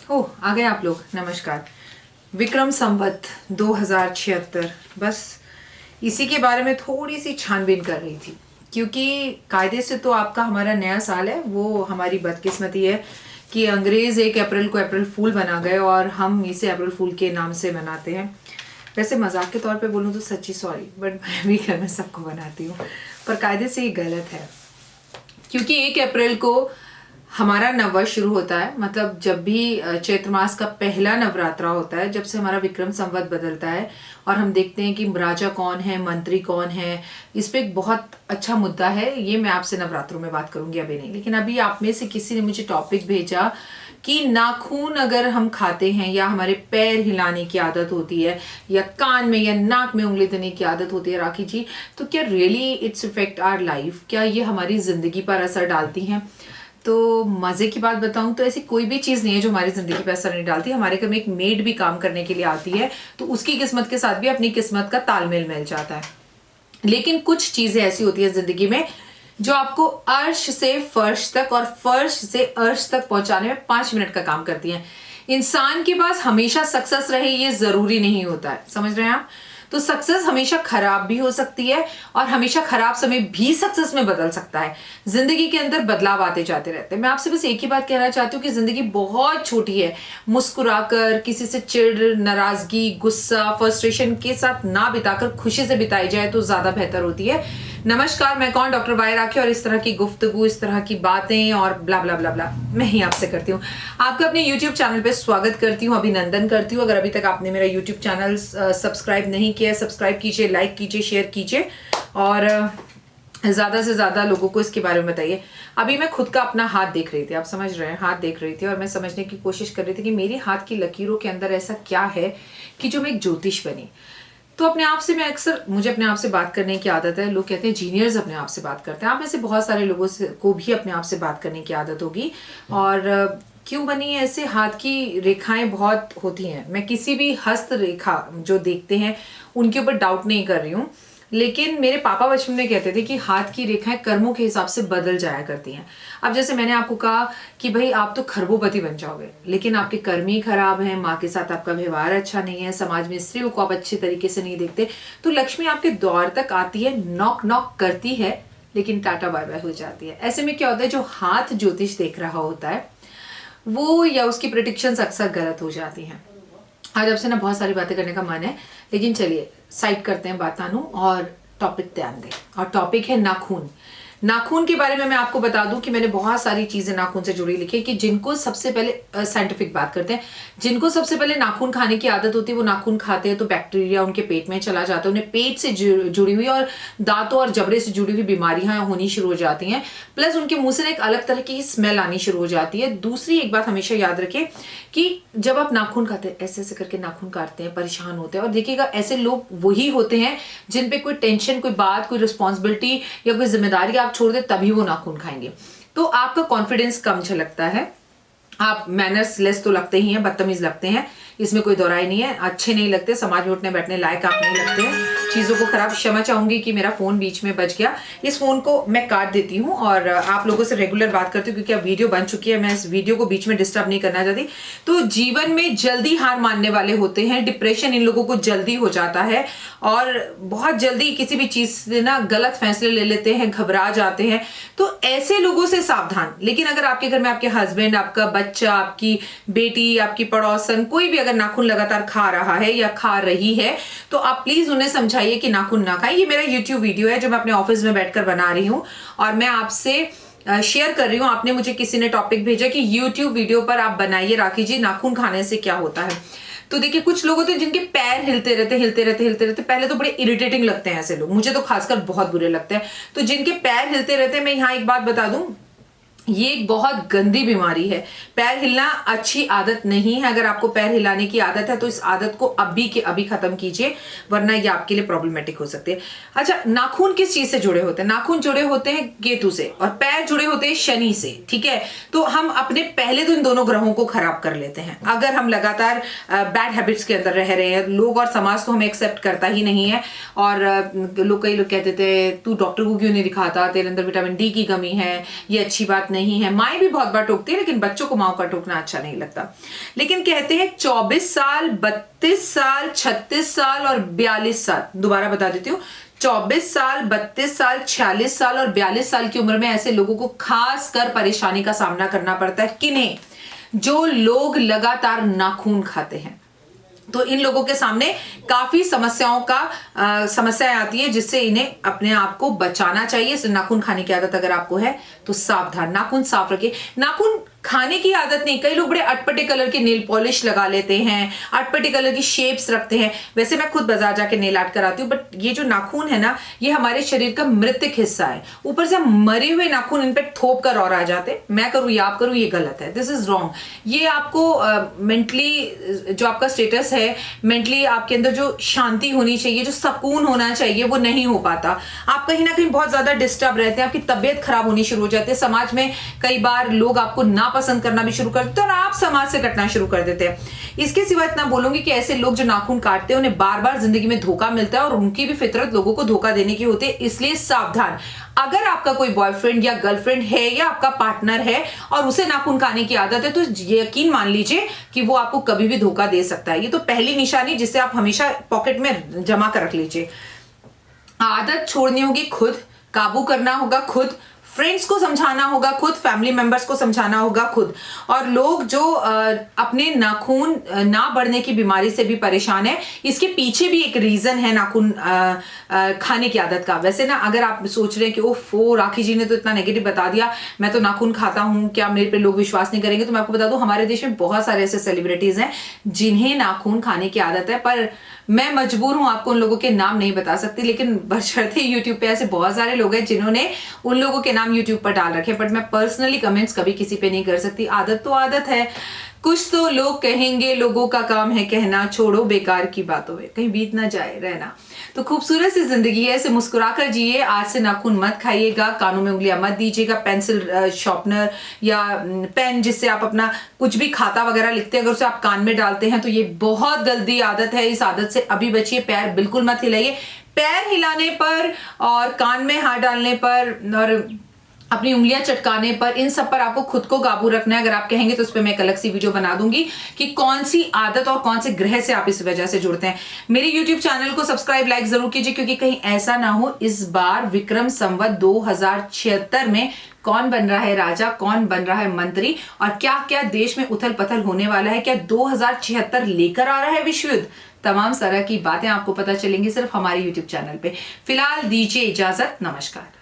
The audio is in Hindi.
ओह, आ गए आप लोग। नमस्कार। विक्रम संवत 2076, बस इसी के बारे में थोड़ी सी छानबीन कर रही थी, क्योंकि कायदे से तो आपका हमारा नया साल है। वो हमारी बदकिस्मती है कि अंग्रेज़ 1 अप्रैल को अप्रैल फूल बना गए और हम इसे अप्रैल फूल के नाम से मनाते हैं। वैसे मजाक के तौर पे बोलूँ तो सच्ची सॉरी, बट मैं भी घर में सबको बनाती हूँ, पर कायदे से ये गलत है। क्योंकि 1 अप्रैल को हमारा नववर्ष शुरू होता है। मतलब जब भी चैत्र मास का पहला नवरात्रा होता है, जब से हमारा विक्रम संवत बदलता है और हम देखते हैं कि राजा कौन है, मंत्री कौन है। इस पे एक बहुत अच्छा मुद्दा है, ये मैं आपसे नवरात्रों में बात करूंगी, अभी नहीं। लेकिन अभी आप में से किसी ने मुझे टॉपिक भेजा कि नाखून अगर हम खाते हैं या हमारे पैर हिलाने की आदत होती है या कान में या नाक में उंगली देने की आदत होती है राखी जी, तो क्या really it's effect our life? क्या ये हमारी जिंदगी पर असर डालती हैं? तो मजे की बात बताऊं तो ऐसी कोई भी चीज नहीं है जो हमारी जिंदगी पे असर नहीं डालती। हमारे घर में एक मेड भी काम करने के लिए आती है, तो उसकी किस्मत के साथ भी अपनी किस्मत का तालमेल मिल जाता है। लेकिन कुछ चीजें ऐसी होती है जिंदगी में जो आपको अर्श से फर्श तक और फर्श से अर्श तक पहुंचाने में 5 मिनट का काम करती हैं। इंसान के पास हमेशा सक्सेस रहे ये जरूरी नहीं होता है, समझ रहे हैं आप? तो सक्सेस हमेशा खराब भी हो सकती है और हमेशा खराब समय भी सक्सेस में बदल सकता है। जिंदगी के अंदर बदलाव आते जाते रहते हैं। मैं आपसे बस एक ही बात कहना चाहती हूँ कि जिंदगी बहुत छोटी है। मुस्कुराकर, किसी से चिढ़, नाराजगी, गुस्सा, फ्रस्ट्रेशन के साथ ना बिताकर खुशी से बिताई जाए तो ज्यादा बेहतर होती है। नमस्कार, मैं कौन? डॉक्टर वाई राखी। और इस तरह की गुफ्तगू, इस तरह की बातें और ब्ला ब्ला ब्ला ब्ला मैं ही आपसे करती हूँ। आपका अपने YouTube चैनल पे स्वागत करती हूँ, अभिनंदन करती हूँ। अगर अभी तक आपने मेरा YouTube चैनल सब्सक्राइब नहीं किया है, सब्सक्राइब कीजिए, लाइक कीजिए, शेयर कीजिए और ज्यादा से ज्यादा लोगों को इसके बारे में बताइए। अभी मैं खुद का अपना हाथ देख रही थी, आप समझ रहे हैं, हाथ देख रही थी और मैं समझने की कोशिश कर रही थी कि मेरे हाथ की लकीरों के अंदर ऐसा क्या है कि जो मैं एक ज्योतिष बनी। तो अपने आप से मैं अक्सर, मुझे अपने आप से बात करने की आदत है। लोग कहते हैं जीनियर्स अपने आप से बात करते हैं। आप में से बहुत सारे लोगों से को भी अपने आप से बात करने की आदत होगी। और क्यों बनी है ऐसे? हाथ की रेखाएं बहुत होती हैं। मैं किसी भी हस्त रेखा जो देखते हैं उनके ऊपर डाउट नहीं कर रही हूँ, लेकिन मेरे पापा बचपन में कहते थे कि हाथ की रेखाएं कर्मों के हिसाब से बदल जाया करती हैं। अब जैसे मैंने आपको कहा कि भाई आप तो खरबोपति बन जाओगे, लेकिन आपके कर्म ही खराब हैं, माँ के साथ आपका व्यवहार अच्छा नहीं है, समाज में स्त्रियों को आप अच्छे तरीके से नहीं देखते, तो लक्ष्मी आपके द्वार तक आती है, नॉक नॉक करती है, लेकिन टाटा बाय बाय हो जाती है। ऐसे में क्या होता है, जो हाथ ज्योतिष देख रहा होता है वो या उसकी प्रेडिक्शंस अक्सर गलत हो जाती हैं। आज आपसे ना बहुत सारी बातें करने का मन है, लेकिन चलिए साइड करते हैं बात आनू और टॉपिक ध्यान दें। और टॉपिक है नाखून। नाखून के बारे में मैं आपको बता दूं कि मैंने बहुत सारी चीजें नाखून से जुड़ी लिखी है कि जिनको सबसे पहले साइंटिफिक बात करते हैं, जिनको सबसे पहले नाखून खाने की आदत होती है वो नाखून खाते हैं तो बैक्टीरिया उनके पेट में चला जाता है, उन्हें पेट से जुड़ी हुई और दांतों और जबड़े से जुड़ी हुई बीमारियां होनी शुरू हो जाती हैं। प्लस उनके मुंह से एक अलग तरह की स्मेल आनी शुरू हो जाती है। दूसरी एक बात हमेशा याद रखें कि जब आप नाखून खाते हैं, ऐसे ऐसे करके नाखून काटते हैं, परेशान होते हैं, और देखिएगा ऐसे लोग वही होते हैं जिन पे कोई टेंशन, कोई बात, कोई रिस्पॉन्सिबिलिटी या कोई जिम्मेदारी आप छोड़ दे तभी वो नाखून खाएंगे। तो आपका कॉन्फिडेंस कम झलकता है, आप मैनर्स लेस तो लगते ही हैं, बदतमीज लगते हैं, इसमें कोई दोहराई नहीं है, अच्छे नहीं लगते, समाज में उठने बैठने लायक आप नहीं लगते हैं, चीजों को खराब। क्षमा चाहूंगी कि मेरा फोन बीच में बज गया, इस फोन को मैं काट देती हूँ और आप लोगों से रेगुलर बात करती हूँ क्योंकि अब वीडियो बन चुकी है, मैं इस वीडियो को बीच में डिस्टर्ब नहीं करना चाहती। तो जीवन में जल्दी हार मानने वाले होते हैं, डिप्रेशन इन लोगों को जल्दी हो जाता है और बहुत जल्दी किसी भी चीज से ना गलत फैसले ले लेते हैं, घबरा जाते हैं। तो ऐसे लोगों से सावधान। लेकिन अगर आपके घर में आपके हस्बैंड, आपका बच्चा, आपकी बेटी, आपकी पड़ोसन, कोई भी अगर नाखून लगातार खा रहा है या खा रही है तो आप प्लीज उन्हें समझाइए कि नाखून ना खाएं। ये मेरा YouTube वीडियो है जो मैं अपने ऑफिस में बैठकर बना रही हूँ और मैं आपसे शेयर कर रही हूँ। आपने मुझे किसी ने टॉपिक भेजा कि YouTube वीडियो पर आप बनाइए राखी जी, नाखून खाने से क्या होता है। तो देखिए कुछ लोग होते हैं जिनके पैर हिलते रहते। पहले तो बड़े इरिटेटिंग लगते हैं ऐसे लोग, मुझे तो खासकर बहुत बुरे लगते हैं। तो जिनके पैर हिलते रहते हैं, मैं यहाँ एक बात बता दूं, ये एक बहुत गंदी बीमारी है। पैर हिलना अच्छी आदत नहीं है। अगर आपको पैर हिलाने की आदत है तो इस आदत को अभी के अभी खत्म कीजिए, वरना ये आपके लिए प्रॉब्लमेटिक हो सकते हैं। अच्छा, नाखून किस चीज से जुड़े होते हैं? नाखून जुड़े होते हैं केतु से और पैर जुड़े होते हैं शनि से, ठीक है? तो हम अपने पहले तो इन दोनों ग्रहों को खराब कर लेते हैं अगर हम लगातार बैड हैबिट्स के अंदर रह रहे हैं। लोग और समाज तो हमें एक्सेप्ट करता ही नहीं है। और कई लोग कहते थे तू डॉक्टर को क्यों नहीं दिखाता, तेरे अंदर विटामिन डी की कमी है, ये अच्छी बात नहीं है। माएँ भी बहुत बार टोकती है, लेकिन बच्चों को माओ का टोकना अच्छा नहीं लगता। लेकिन कहते हैं 24 साल, 32 साल, 36 साल और 42 साल, दोबारा बता देती हूँ, 24 साल, 32 साल, 46 साल और 42 साल की उम्र में ऐसे लोगों को खास कर परेशानी का सामना करना पड़ता है। किन्हें? जो लोग लगातार नाखून खाते हैं। तो इन लोगों के सामने काफी समस्याएं आती है, जिससे इन्हें अपने आप को बचाना चाहिए। नाखून खाने की आदत अगर आपको है तो सावधान, नाखून साफ रखिए। नाखून खाने की आदत नहीं, कई लोग बड़े अटपटे कलर के नेल पॉलिश लगा लेते हैं, अटपटे कलर की शेप्स रखते हैं। वैसे मैं खुद बाजार जाके नेल आर्ट कराती हूँ, बट ये जो नाखून है ना, ये हमारे शरीर का मृतिक हिस्सा है। ऊपर से मरे हुए नाखून इन पे थोप कर और आ जाते, मैं करूँ या आप करूँ, ये गलत है, दिस इज रॉन्ग। ये आपको मेंटली जो आपका स्टेटस है, मेंटली आपके अंदर जो शांति होनी चाहिए, जो सुकून होना चाहिए, वो नहीं हो पाता। आप कहीं ना कहीं बहुत ज्यादा डिस्टर्ब रहते हैं, आपकी तबियत खराब होनी शुरू हो जाती है। समाज में कई बार लोग आपको ना पसंद करना भी शुरू कर देते हैं और आप समाज से कटना शुरू कर देते हैं। इसके सिवा इतना बोलूंगी कि ऐसे लोग जो नाखून काटते हैं उन्हें बार बार जिंदगी में धोखा मिलता है और उनकी भी फितरत लोगों को धोखा देने की होती है। इसलिए सावधान। अगर आपका कोई बॉयफ्रेंड या गर्लफ्रेंड है या आपका पार्टनर है और उसे नाखून खाने की आदत है, तो यकीन मान लीजिए कि वो आपको कभी भी धोखा दे सकता है। ये तो पहली निशानी जिसे आप हमेशा पॉकेट में जमा कर रख लीजिए। आदत छोड़नी होगी खुद, काबू करना होगा खुद, फ्रेंड्स को समझाना होगा खुद, फैमिली मेंबर्स को समझाना होगा खुद। और लोग जो अपने नाखून ना बढ़ने की बीमारी से भी परेशान है, इसके पीछे भी एक रीजन है नाखून खाने की आदत का। वैसे ना, अगर आप सोच रहे हैं कि ओफो राखी जी ने तो इतना नेगेटिव बता दिया, मैं तो नाखून खाता हूं, क्या मेरे पे लोग विश्वास नहीं करेंगे, तो मैं आपको बता दूं, हमारे देश में बहुत सारे ऐसे सेलिब्रिटीज हैं जिन्हें नाखून खाने की आदत है। पर मैं मजबूर हूं आपको उन लोगों के नाम नहीं बता सकती, लेकिन बशर्ते यूट्यूब पे ऐसे बहुत सारे लोग हैं जिन्होंने उन लोगों के नाम यूट्यूब पर डाल रखे, बट मैं पर्सनली कमेंट्स कभी किसी पे नहीं कर सकती। आदत तो आदत है, कुछ तो लोग कहेंगे, लोगों का काम है कहना, छोड़ो बेकार की बातों में, कहीं बीत ना जाए रहना। तो खूबसूरत सी जिंदगी है, इसे मुस्कुराकर जिए। आज से नाखून मत खाइएगा, कानों में उंगलियां मत दीजिएगा, पेंसिल शार्पनर या पेन जिससे आप अपना कुछ भी खाता वगैरह लिखते हैं, अगर उसे आप कान में डालते हैं तो ये बहुत गंदी आदत है। इस आदत से अभी बचिए। पैर बिल्कुल मत हिलाइए। पैर हिलाने पर और कान में हाथ डालने पर और अपनी उंगलियां चटकाने पर, इन सब पर आपको खुद को काबू रखना है। अगर आप कहेंगे तो उस पर मैं एक अलग सी वीडियो बना दूंगी कि कौन सी आदत और कौन से ग्रह से आप इस वजह से जुड़ते हैं। मेरे YouTube चैनल को सब्सक्राइब, लाइक जरूर कीजिए, क्योंकि कहीं ऐसा ना हो इस बार विक्रम संवत 2076 में कौन बन रहा है राजा, कौन बन रहा है मंत्री और क्या क्या देश में उथल पथल होने वाला है। क्या 2076 लेकर आ रहा है विश्व युद्ध? तमाम तरह की बातें आपको पता चलेंगी सिर्फ हमारे YouTube चैनल पे। फिलहाल दीजिए इजाजत, नमस्कार।